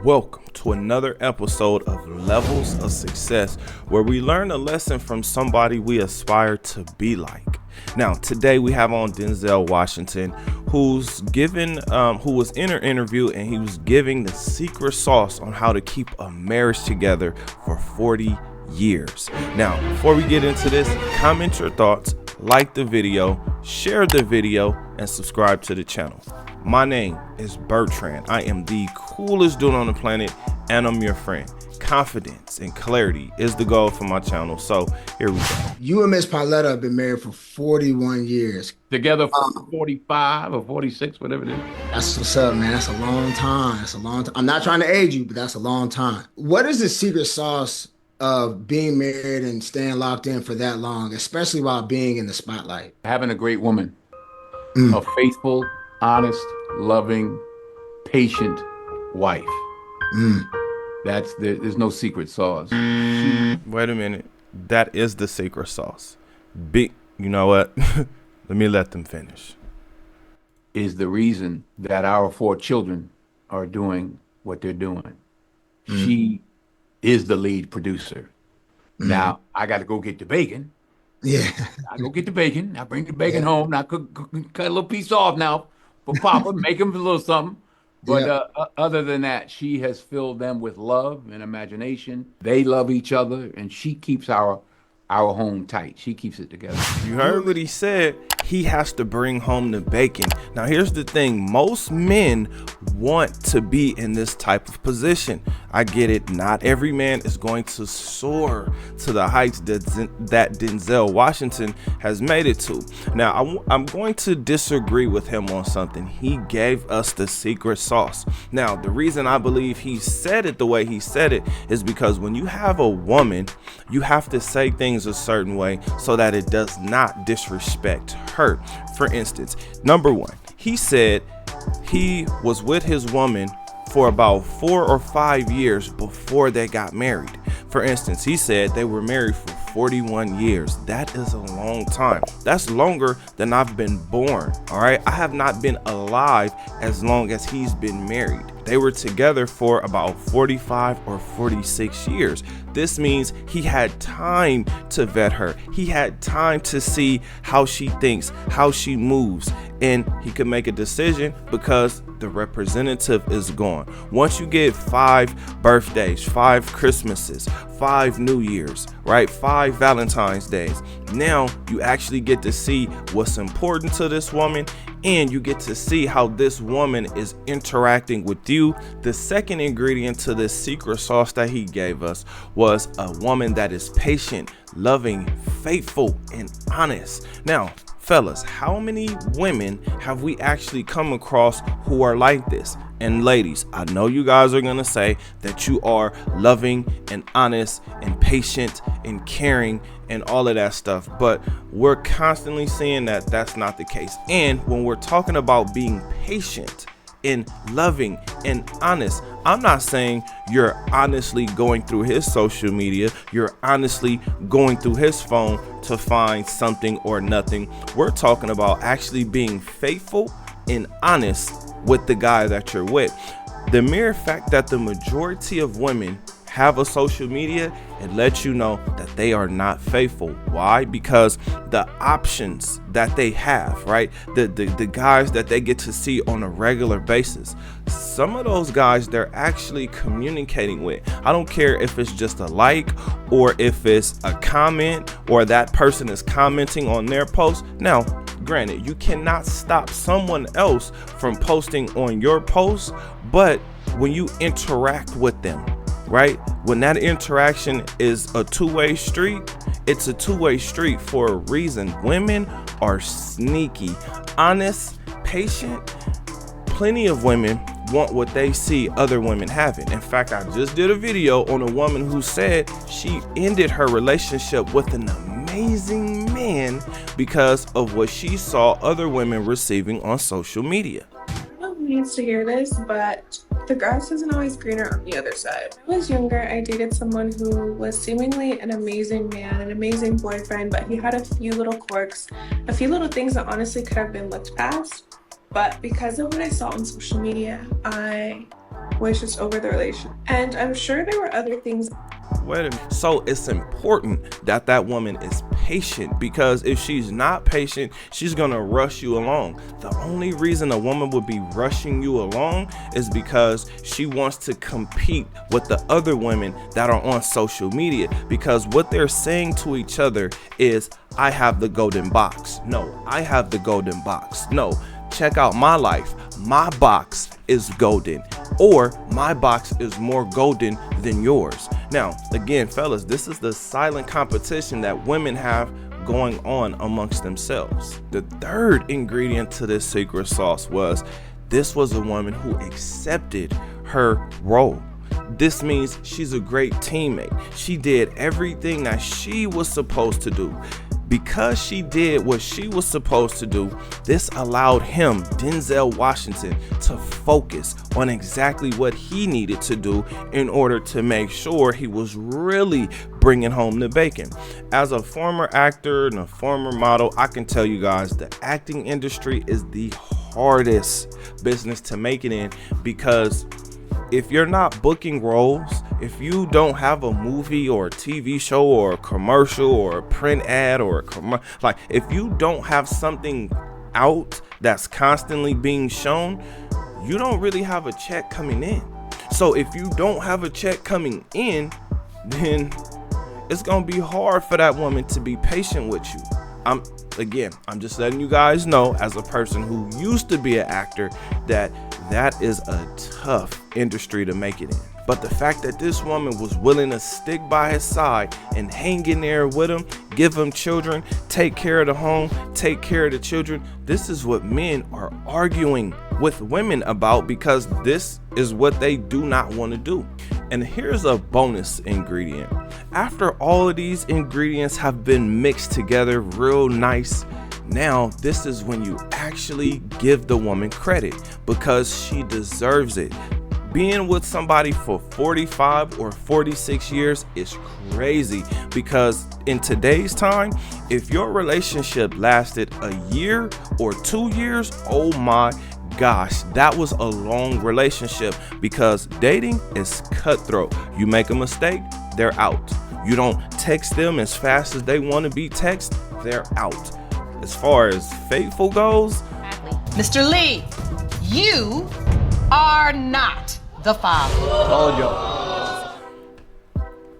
Welcome to another episode of Levels of Success, where we learn a lesson from somebody we aspire to be like. Now, today we have on Denzel Washington, who was in an interview and he was giving the secret sauce on how to keep a marriage together for 40 years. Now, before we get into this, comment your thoughts, like the video, share the video, and subscribe to the channel. My name is Bertrand. I am the coolest dude on the planet, and I'm your friend. Confidence and clarity is the goal for my channel. So here we go. You and Miss Pauletta have been married for 41 years. Together for 45 or 46, whatever it is. That's what's up, man. That's a long time. That's a long time. I'm not trying to age you, but that's a long time. What is the secret sauce of being married and staying locked in for that long, especially while being in the spotlight? Having a great woman, a faithful, honest, loving, patient wife. There's no secret sauce. Wait a minute. That is the secret sauce. You know what? Let me let them finish. Is the reason that our 4 children are doing what they're doing. She is the lead producer. Now, I got to go get the bacon. Yeah. I go get the bacon. I bring the bacon home. Now, cut a little piece off now for Papa, make him a little something. But other than that, she has filled them with love and imagination. They love each other, and she keeps our home tight. She keeps it together. You heard what he said. He has to bring home the bacon. Now, here's the thing. Most men want to be in this type of position. I get it. Not every man is going to soar to the heights that Denzel Washington has made it to. Now, I'm going to disagree with him on something. He gave us the secret sauce. Now, the reason I believe he said it the way he said it is because when you have a woman, you have to say things a certain way so that it does not disrespect her. For instance, number one, he said he was with his woman for about 4 or 5 years before they got married. For instance, he said they were married for 41 years. That is a long time. That's longer than I've been born. All right. I have not been alive as long as he's been married. They were together for about 45 or 46 years. This means he had time to vet her. He had time to see how she thinks, how she moves, and he could make a decision because the representative is gone. Once you get 5 birthdays, 5 Christmases, 5 New Year's, right? 5 Valentine's Days. Now you actually get to see what's important to this woman, and you get to see how this woman is interacting with you. The second ingredient to this secret sauce that he gave us was a woman that is patient, loving, faithful, and honest. Now, fellas, how many women have we actually come across who are like this? And ladies, I know you guys are going to say that you are loving and honest and patient and caring and all of that stuff, but we're constantly seeing that that's not the case. And when we're talking about being patient and loving and honest, I'm not saying you're honestly going through his social media, you're honestly going through his phone to find something or nothing. We're talking about actually being faithful and honest with the guy that you're with. The mere fact that the majority of women have a social media, it lets you know that they are not faithful. Why? Because the options that they have, right? The guys that they get to see on a regular basis, some of those guys they're actually communicating with. I don't care if it's just a like or if it's a comment or that person is commenting on their post. Now, granted, you cannot stop someone else from posting on your post, but when you interact with them, right? When that interaction is a two-way street, it's a two-way street for a reason. Women are sneaky, honest, patient. Plenty of women want what they see other women having. In fact, I just did a video on a woman who said she ended her relationship with an amazing man because of what she saw other women receiving on social media. Needs to hear this, but the grass isn't always greener on the other side. When I was younger, I dated someone who was seemingly an amazing man, an amazing boyfriend, but he had a few little quirks, a few little things that honestly could have been looked past. But because of what I saw on social media, I was just over the relation. And I'm sure there were other things. Wait a minute. So it's important that that woman is patient, because if she's not patient, she's gonna rush you along. The only reason a woman would be rushing you along is because she wants to compete with the other women that are on social media, because what they're saying to each other is, I have the golden box. No, I have the golden box. No, check out my life. My box is golden, or my box is more golden than yours. Now, again, fellas, this is the silent competition that women have going on amongst themselves. The third ingredient to this secret sauce was, this was a woman who accepted her role. This means she's a great teammate. She did everything that she was supposed to do. Because she did what she was supposed to do, this allowed him, Denzel Washington, to focus on exactly what he needed to do in order to make sure he was really bringing home the bacon. As a former actor and a former model, I can tell you guys the acting industry is the hardest business to make it in, because if you're not booking roles, if you don't have a movie or a TV show or a commercial or a print ad or like if you don't have something out that's constantly being shown, you don't really have a check coming in. So if you don't have a check coming in, then it's gonna be hard for that woman to be patient with you. I'm just letting you guys know, as a person who used to be an actor, that is a tough industry to make it in. But the fact that this woman was willing to stick by his side and hang in there with him, give him children, take care of the home, take care of the children, this is what men are arguing with women about, because this is what they do not want to do. And here's a bonus ingredient. After all of these ingredients have been mixed together real nice, now this is when you actually give the woman credit, because she deserves it. Being with somebody for 45 or 46 years is crazy, because in today's time, if your relationship lasted a year or 2 years, oh my gosh, that was a long relationship, because dating is cutthroat. You make a mistake, they're out. You don't text them as fast as they want to be texted, they're out. As far as faithful goes, Mr. Lee, you are not the father. Told you.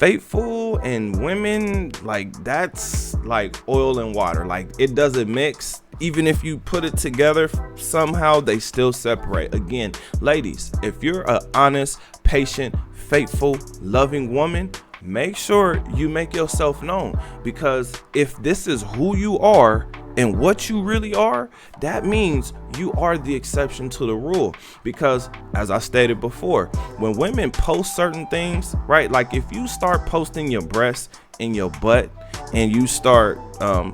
faithful and women, like that's like oil and water. Like it doesn't mix. Even if you put it together, somehow they still separate. Again, ladies, if you're an honest, patient, faithful, loving woman, make sure you make yourself known, because if this is who you are and what you really are, that means you are the exception to the rule. Because as I stated before, when women post certain things, right, like if you start posting your breasts and your butt and you start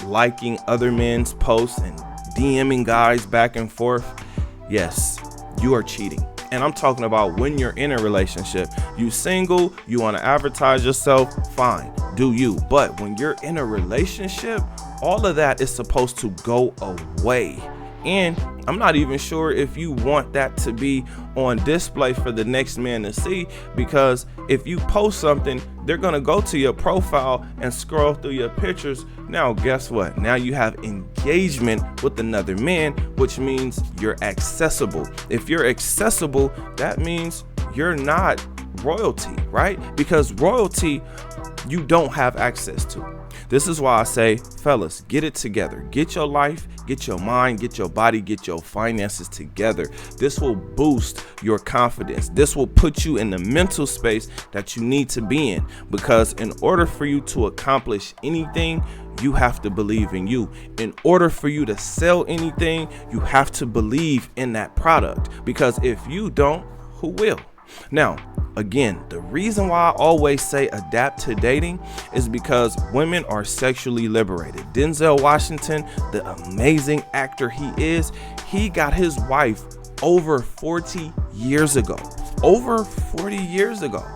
liking other men's posts and DMing guys back and forth, yes, you are cheating. And I'm talking about when you're in a relationship. You single, you want to advertise yourself, fine, do you. But when you're in a relationship, all of that is supposed to go away. And I'm not even sure if you want that to be on display for the next man to see, because if you post something, they're going to go to your profile and scroll through your pictures. Now, guess what? Now you have engagement with another man, which means you're accessible. If you're accessible, that means you're not royalty, right? Because royalty, you don't have access to. This is why I say, fellas, get it together. Get your life, get your mind, get your body, get your finances together. This will boost your confidence. This will put you in the mental space that you need to be in, because in order for you to accomplish anything, you have to believe in you. In order for you to sell anything, you have to believe in that product, because if you don't, who will? Now, again, the reason why I always say adapt to dating is because women are sexually liberated. Denzel Washington, the amazing actor he is, he got his wife over 40 years ago. Over 40 years ago.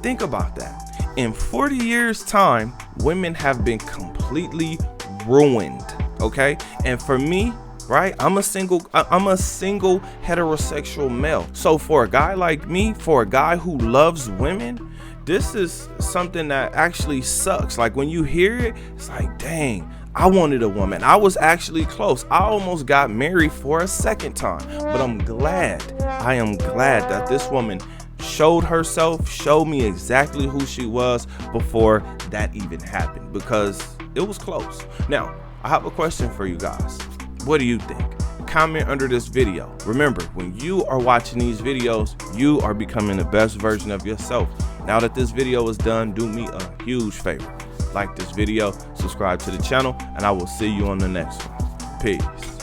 Think about that. In 40 years' time, women have been completely ruined, okay? And for me, right? I'm a single heterosexual male. So for a guy like me, for a guy who loves women, this is something that actually sucks. Like when you hear it, it's like, dang, I wanted a woman. I was actually close. I almost got married for a second time, but I am glad that this woman showed herself, showed me exactly who she was before that even happened, because it was close. Now, I have a question for you guys. What do you think? Comment under this video. Remember, when you are watching these videos, you are becoming the best version of yourself. Now that this video is done, do me a huge favor. Like this video, subscribe to the channel, and I will see you on the next one. Peace.